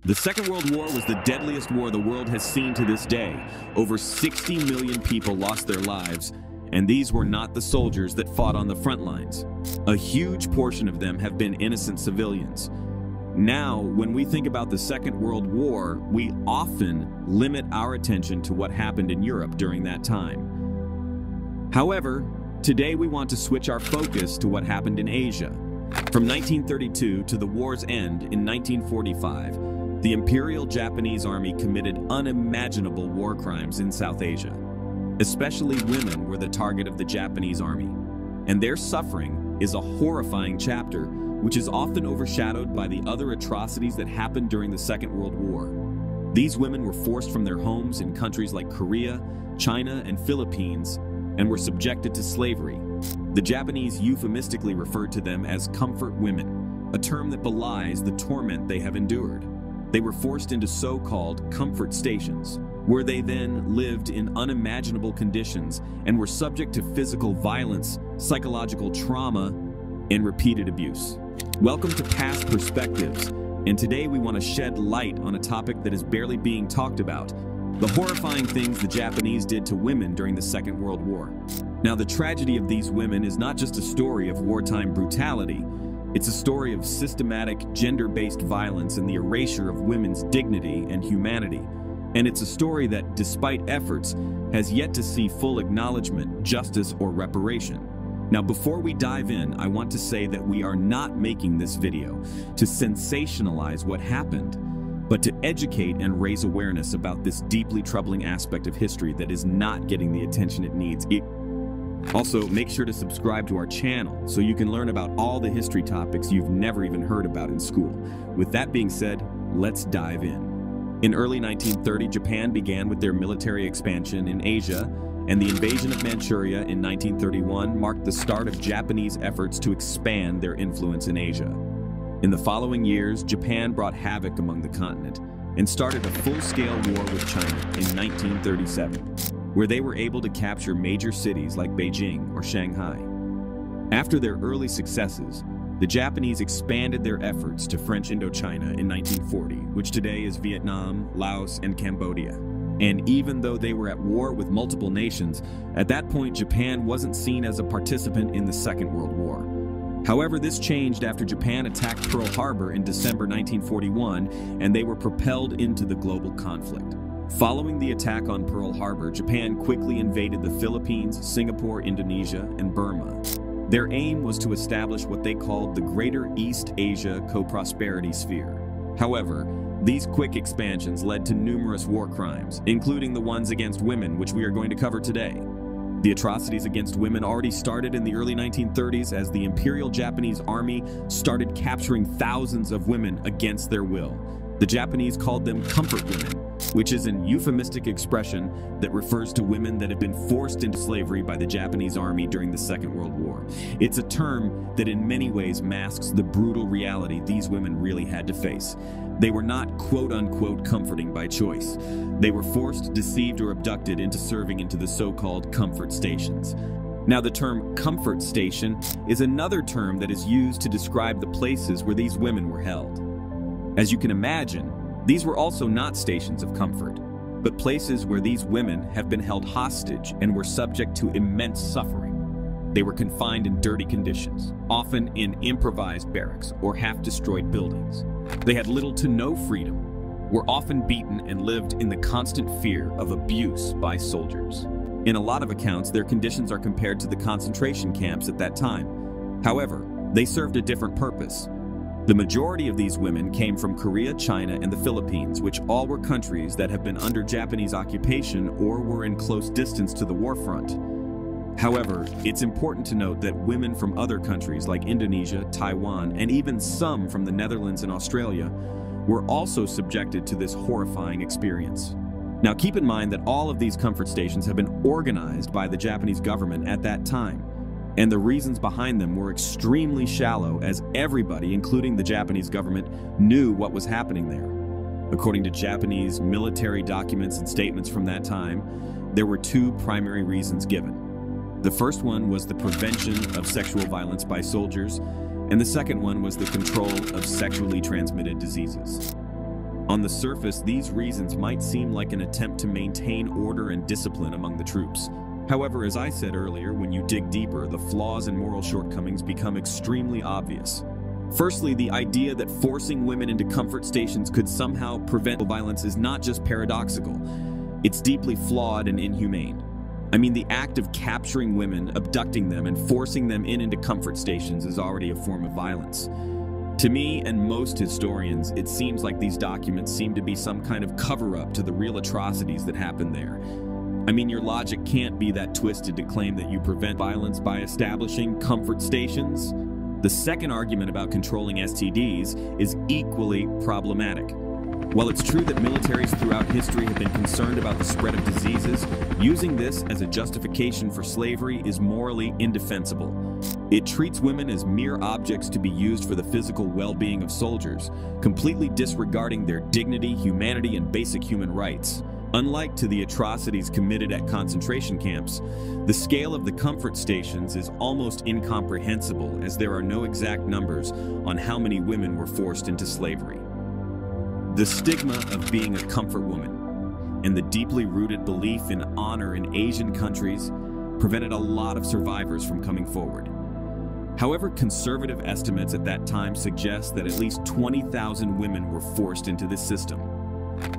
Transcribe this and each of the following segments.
The Second World War was the deadliest war the world has seen to this day. Over 60 million people lost their lives, and these were not the soldiers that fought on the front lines. A huge portion of them have been innocent civilians. Now, when we think about the Second World War, we often limit our attention to what happened in Europe during that time. However, today we want to switch our focus to what happened in Asia. From 1932 to the war's end in 1945, the Imperial Japanese Army committed unimaginable war crimes in South Asia. Especially women were the target of the Japanese Army, and their suffering is a horrifying chapter which is often overshadowed by the other atrocities that happened during the Second World War. These women were forced from their homes in countries like Korea, China, and Philippines, and were subjected to slavery. The Japanese euphemistically referred to them as comfort women, a term that belies the torment they have endured. They were forced into so-called comfort stations, where they then lived in unimaginable conditions and were subject to physical violence, psychological trauma, and repeated abuse. Welcome to Past Perspectives, and today we want to shed light on a topic that is barely being talked about: the horrifying things the Japanese did to women during the Second World War. Now, the tragedy of these women is not just a story of wartime brutality. It's a story of systematic, gender-based violence and the erasure of women's dignity and humanity. And it's a story that, despite efforts, has yet to see full acknowledgement, justice, or reparation. Now, before we dive in, I want to say that we are not making this video to sensationalize what happened, but to educate and raise awareness about this deeply troubling aspect of history that is not getting the attention it needs. Also, make sure to subscribe to our channel so you can learn about all the history topics you've never even heard about in school. With that being said, let's dive in. In early 1930, Japan began with their military expansion in Asia, and the invasion of Manchuria in 1931 marked the start of Japanese efforts to expand their influence in Asia. In the following years, Japan brought havoc among the continent and started a full-scale war with China in 1937. Where they were able to capture major cities like Beijing or Shanghai. After their early successes, the Japanese expanded their efforts to French Indochina in 1940, which today is Vietnam, Laos, and Cambodia. And even though they were at war with multiple nations, at that point Japan wasn't seen as a participant in the Second World War. However, this changed after Japan attacked Pearl Harbor in December 1941, and they were propelled into the global conflict. Following the attack on Pearl Harbor, Japan quickly invaded the Philippines, Singapore, Indonesia, and Burma. Their aim was to establish what they called the Greater East Asia Co-Prosperity Sphere. However, these quick expansions led to numerous war crimes, including the ones against women, which we are going to cover today. The atrocities against women already started in the early 1930s as the Imperial Japanese Army started capturing thousands of women against their will. The Japanese called them comfort women, which is an euphemistic expression that refers to women that have been forced into slavery by the Japanese Army during the Second World War. It's a term that in many ways masks the brutal reality these women really had to face. They were not quote-unquote comforting by choice. They were forced, deceived, or abducted into serving into the so-called comfort stations. Now, the term comfort station is another term that is used to describe the places where these women were held. As you can imagine, these were also not stations of comfort, but places where these women have been held hostage and were subject to immense suffering. They were confined in dirty conditions, often in improvised barracks or half-destroyed buildings. They had little to no freedom, were often beaten, and lived in the constant fear of abuse by soldiers. In a lot of accounts, their conditions are compared to the concentration camps at that time. However, they served a different purpose. The majority of these women came from Korea, China, and the Philippines, which all were countries that have been under Japanese occupation or were in close distance to the war front. However, it's important to note that women from other countries like Indonesia, Taiwan, and even some from the Netherlands and Australia were also subjected to this horrifying experience. Now, keep in mind that all of these comfort stations have been organized by the Japanese government at that time, and the reasons behind them were extremely shallow, as everybody, including the Japanese government, knew what was happening there. According to Japanese military documents and statements from that time, there were two primary reasons given. The first one was the prevention of sexual violence by soldiers, and the second one was the control of sexually transmitted diseases. On the surface, these reasons might seem like an attempt to maintain order and discipline among the troops. However, as I said earlier, when you dig deeper, the flaws and moral shortcomings become extremely obvious. Firstly, the idea that forcing women into comfort stations could somehow prevent violence is not just paradoxical, it's deeply flawed and inhumane. I mean, the act of capturing women, abducting them, and forcing them into comfort stations is already a form of violence. To me and most historians, it seems like these documents seem to be some kind of cover-up to the real atrocities that happened there. I mean, your logic can't be that twisted to claim that you prevent violence by establishing comfort stations. The second argument about controlling STDs is equally problematic. While it's true that militaries throughout history have been concerned about the spread of diseases, using this as a justification for slavery is morally indefensible. It treats women as mere objects to be used for the physical well-being of soldiers, completely disregarding their dignity, humanity, and basic human rights. Unlike to the atrocities committed at concentration camps, the scale of the comfort stations is almost incomprehensible, as there are no exact numbers on how many women were forced into slavery. The stigma of being a comfort woman and the deeply rooted belief in honor in Asian countries prevented a lot of survivors from coming forward. However, conservative estimates at that time suggest that at least 20,000 women were forced into this system.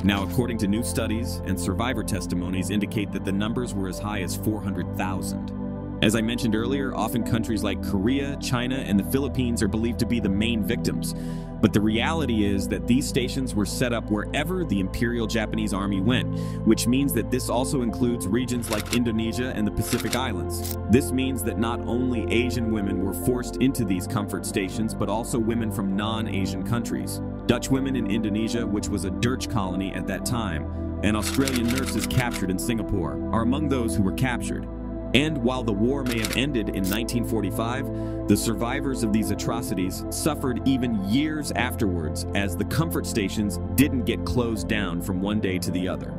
Now, according to new studies and survivor testimonies indicate that the numbers were as high as 400,000. As I mentioned earlier, often countries like Korea, China, and the Philippines are believed to be the main victims. But the reality is that these stations were set up wherever the Imperial Japanese Army went, which means that this also includes regions like Indonesia and the Pacific Islands. This means that not only Asian women were forced into these comfort stations, but also women from non-Asian countries. Dutch women in Indonesia, which was a Dutch colony at that time, and Australian nurses captured in Singapore are among those who were captured. And while the war may have ended in 1945, the survivors of these atrocities suffered even years afterwards, as the comfort stations didn't get closed down from one day to the other.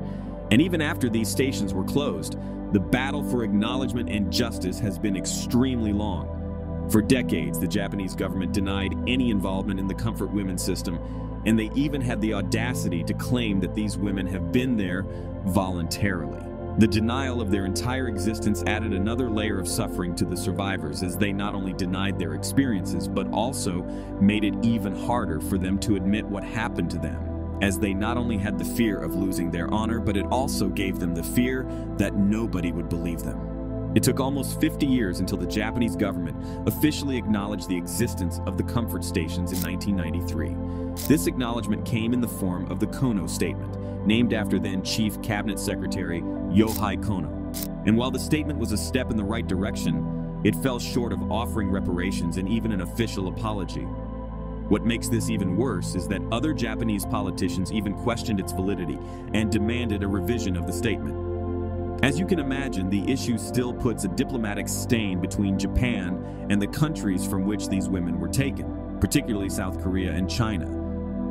And even after these stations were closed, the battle for acknowledgement and justice has been extremely long. For decades, the Japanese government denied any involvement in the comfort women system, and they even had the audacity to claim that these women have been there voluntarily. The denial of their entire existence added another layer of suffering to the survivors, as they not only denied their experiences, but also made it even harder for them to admit what happened to them, as they not only had the fear of losing their honor, but it also gave them the fear that nobody would believe them. It took almost 50 years until the Japanese government officially acknowledged the existence of the comfort stations in 1993. This acknowledgement came in the form of the Kono Statement, named after then Chief Cabinet Secretary Yohei Kono. And while the statement was a step in the right direction, it fell short of offering reparations and even an official apology. What makes this even worse is that other Japanese politicians even questioned its validity and demanded a revision of the statement. As you can imagine, the issue still puts a diplomatic stain between Japan and the countries from which these women were taken, particularly South Korea and China.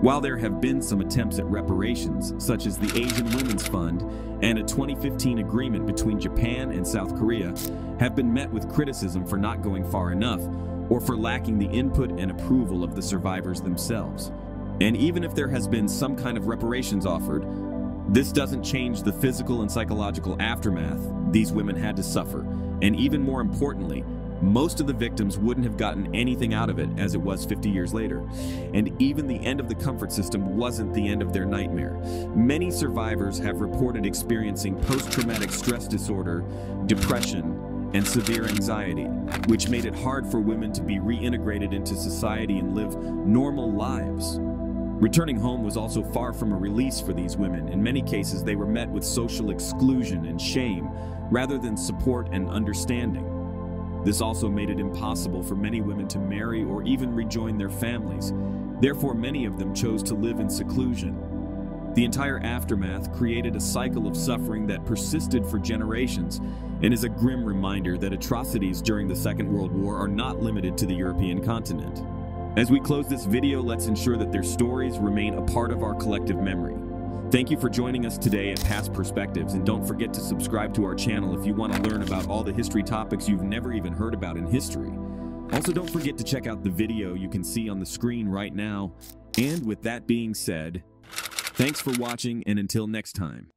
While there have been some attempts at reparations, such as the Asian Women's Fund and a 2015 agreement between Japan and South Korea, have been met with criticism for not going far enough or for lacking the input and approval of the survivors themselves. And even if there has been some kind of reparations offered, this doesn't change the physical and psychological aftermath these women had to suffer. And even more importantly, most of the victims wouldn't have gotten anything out of it, as it was 50 years later. And even the end of the comfort system wasn't the end of their nightmare. Many survivors have reported experiencing post-traumatic stress disorder, depression, and severe anxiety, which made it hard for women to be reintegrated into society and live normal lives. Returning home was also far from a release for these women. In many cases, they were met with social exclusion and shame, rather than support and understanding. This also made it impossible for many women to marry or even rejoin their families. Therefore, many of them chose to live in seclusion. The entire aftermath created a cycle of suffering that persisted for generations and is a grim reminder that atrocities during the Second World War are not limited to the European continent. As we close this video, let's ensure that their stories remain a part of our collective memory. Thank you for joining us today at Past Perspectives, and don't forget to subscribe to our channel if you want to learn about all the history topics you've never even heard about in history. Also, don't forget to check out the video you can see on the screen right now. And with that being said, Thanks for watching, and until next time.